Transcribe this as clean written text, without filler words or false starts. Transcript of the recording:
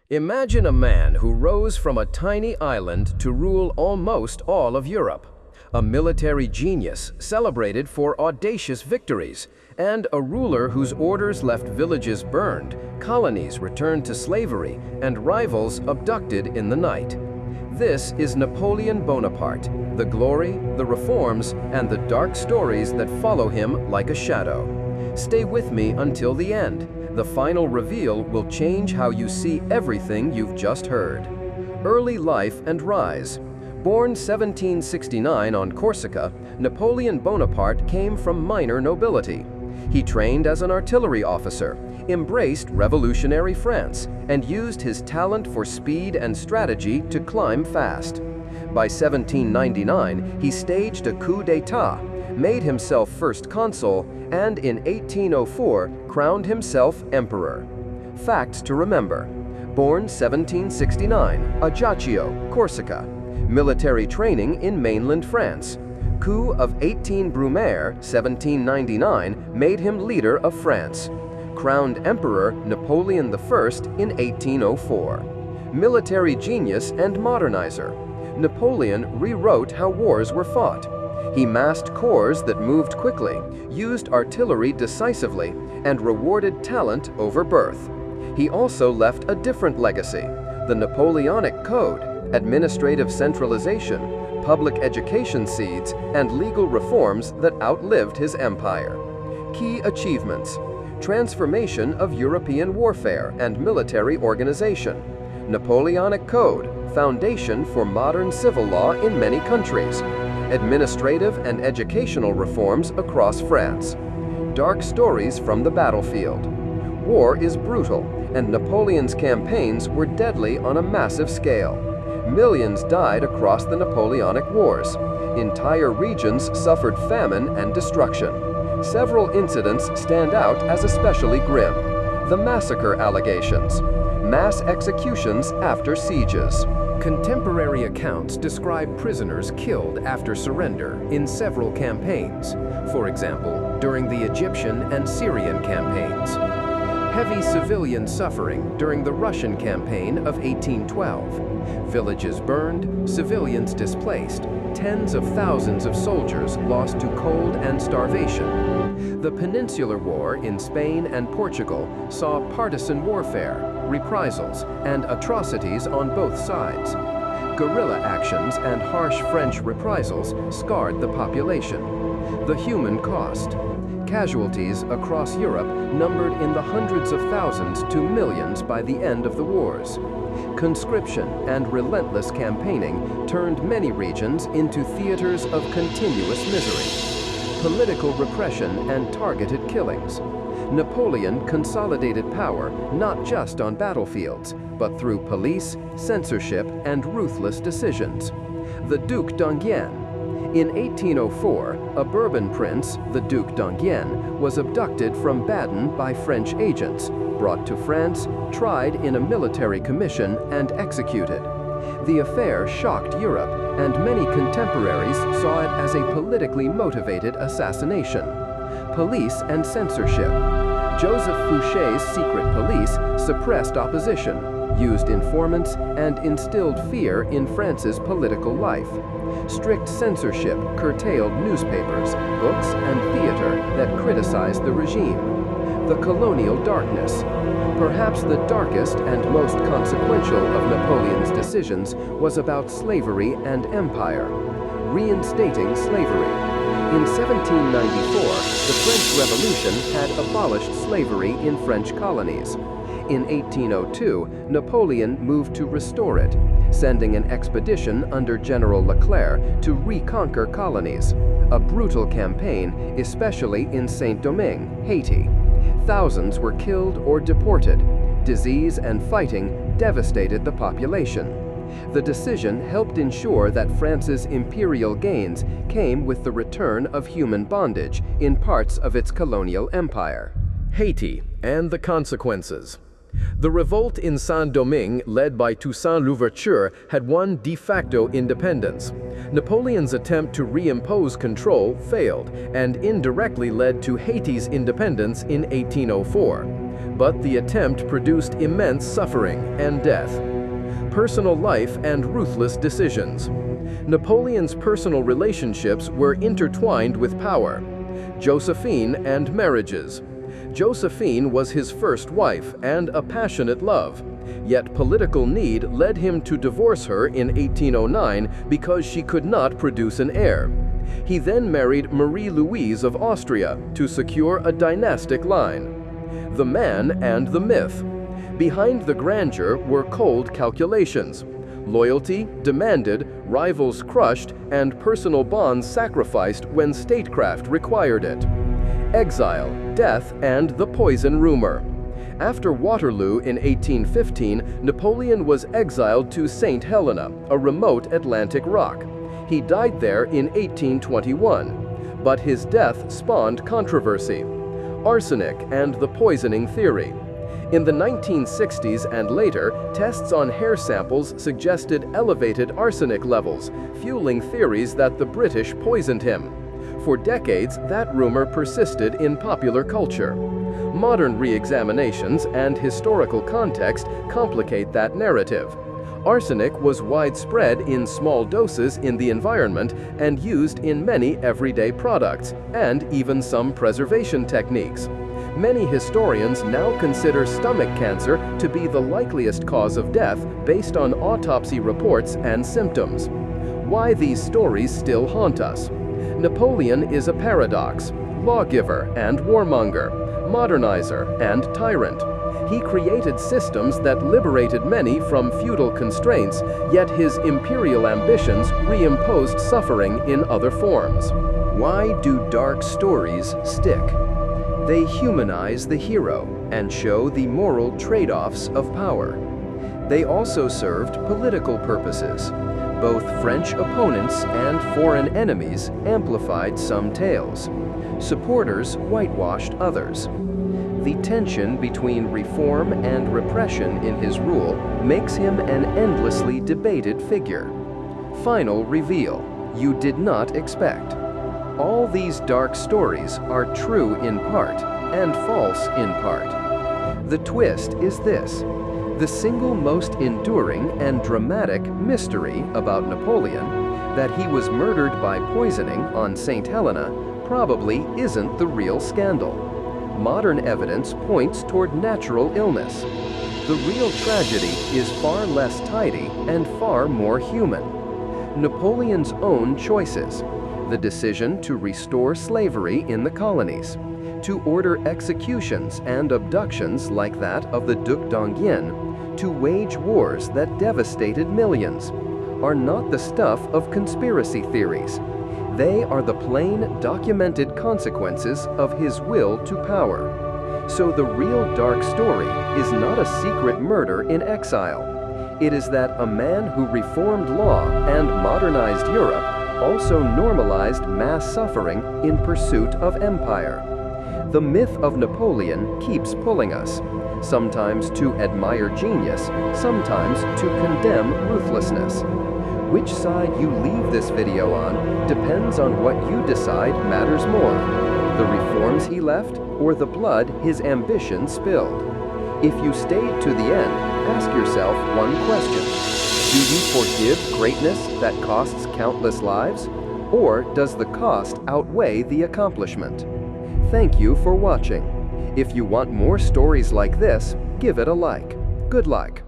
Imagine a man who rose from a tiny island to rule almost all of Europe. A military genius celebrated for audacious victories, and a ruler whose orders left villages burned, colonies returned to slavery, and rivals abducted in the night. This is Napoleon Bonaparte, the glory, the reforms, and the dark stories that follow him like a shadow. Stay with me until the end. The final reveal will change how you see everything you've just heard. Early life and rise. Born 1769 on Corsica, Napoleon Bonaparte came from minor nobility. He trained as an artillery officer, embraced revolutionary France, and used his talent for speed and strategy to climb fast. By 1799, he staged a coup d'état, made himself first consul, and in 1804 crowned himself emperor. Facts to remember. Born 1769, Ajaccio, Corsica. Military training in mainland France. Coup of 18 Brumaire, 1799, made him leader of France. Crowned Emperor Napoleon I in 1804. Military genius and modernizer. Napoleon rewrote how wars were fought. He massed corps that moved quickly, used artillery decisively, and rewarded talent over birth. He also left a different legacy: the Napoleonic Code, administrative centralization, public education seeds, and legal reforms that outlived his empire. Key achievements: transformation of European warfare and military organization. Napoleonic Code, foundation for modern civil law in many countries. Administrative and educational reforms across France. Dark stories from the battlefield. War is brutal, and Napoleon's campaigns were deadly on a massive scale. Millions died across the Napoleonic Wars. Entire regions suffered famine and destruction. Several incidents stand out as especially grim. The massacre allegations. Mass executions after sieges. Contemporary accounts describe prisoners killed after surrender in several campaigns, for example, during the Egyptian and Syrian campaigns. Heavy civilian suffering during the Russian campaign of 1812. Villages burned, civilians displaced, tens of thousands of soldiers lost to cold and starvation. The Peninsular War in Spain and Portugal saw partisan warfare, reprisals, and atrocities on both sides. Guerrilla actions and harsh French reprisals scarred the population. The human cost. Casualties across Europe numbered in the hundreds of thousands to millions by the end of the wars. Conscription and relentless campaigning turned many regions into theaters of continuous misery. Political repression and targeted killings. Napoleon consolidated power not just on battlefields, but through police, censorship, and ruthless decisions. The Duc d'Enghien. In 1804, a Bourbon prince, the Duc d'Enghien, was abducted from Baden by French agents, brought to France, tried in a military commission, and executed. The affair shocked Europe, and many contemporaries saw it as a politically motivated assassination. Police and censorship. Joseph Fouché's secret police suppressed opposition, used informants, and instilled fear in France's political life. Strict censorship curtailed newspapers, books, and theater that criticized the regime. The colonial darkness. Perhaps the darkest and most consequential of Napoleon's decisions was about slavery and empire. Reinstating slavery. In 1794, the French Revolution had abolished slavery in French colonies. In 1802, Napoleon moved to restore it, sending an expedition under General Leclerc to reconquer colonies. A brutal campaign, especially in Saint-Domingue, Haiti. Thousands were killed or deported. Disease and fighting devastated the population. The decision helped ensure that France's imperial gains came with the return of human bondage in parts of its colonial empire. Haiti and the consequences. The revolt in Saint-Domingue, led by Toussaint Louverture, had won de facto independence. Napoleon's attempt to reimpose control failed and indirectly led to Haiti's independence in 1804. but the attempt produced immense suffering and death. Personal life and ruthless decisions. Napoleon's personal relationships were intertwined with power. Josephine and marriages. Josephine was his first wife and a passionate love, yet political need led him to divorce her in 1809 because she could not produce an heir. He then married Marie Louise of Austria to secure a dynastic line. The man and the myth. Behind the grandeur were cold calculations. Loyalty demanded, rivals crushed, and personal bonds sacrificed when statecraft required it. Exile, death, and the poison rumor. After Waterloo in 1815, Napoleon was exiled to St. Helena, a remote Atlantic rock. He died there in 1821, but his death spawned controversy. Arsenic and the poisoning theory. In the 1960s and later, tests on hair samples suggested elevated arsenic levels, fueling theories that the British poisoned him. For decades, that rumor persisted in popular culture. Modern re-examinations and historical context complicate that narrative. Arsenic was widespread in small doses in the environment and used in many everyday products, and even some preservation techniques. Many historians now consider stomach cancer to be the likeliest cause of death based on autopsy reports and symptoms. Why these stories still haunt us? Napoleon is a paradox, lawgiver and warmonger, modernizer and tyrant. He created systems that liberated many from feudal constraints, yet his imperial ambitions reimposed suffering in other forms. Why do dark stories stick? They humanize the hero and show the moral trade-offs of power. They also served political purposes. Both French opponents and foreign enemies amplified some tales. Supporters whitewashed others. The tension between reform and repression in his rule makes him an endlessly debated figure. Final reveal: you did not expect. All these dark stories are true in part and false in part. The twist is this: the single most enduring and dramatic mystery about Napoleon, that he was murdered by poisoning on St. Helena, probably isn't the real scandal. Modern evidence points toward natural illness. The real tragedy is far less tidy and far more human. Napoleon's own choices. The decision to restore slavery in the colonies, to order executions and abductions like that of the Duc d'Enghien, to wage wars that devastated millions, are not the stuff of conspiracy theories. They are the plain, documented consequences of his will to power. So the real dark story is not a secret murder in exile. It is that a man who reformed law and modernized Europe also normalized mass suffering in pursuit of empire. The myth of Napoleon keeps pulling us, sometimes to admire genius, sometimes to condemn ruthlessness. Which side you leave this video on depends on what you decide matters more: the reforms he left or the blood his ambition spilled. If you stayed to the end, ask yourself one question: do you forgive greatness that costs countless lives? Or does the cost outweigh the accomplishment? Thank you for watching. If you want more stories like this, give it a like. Good luck.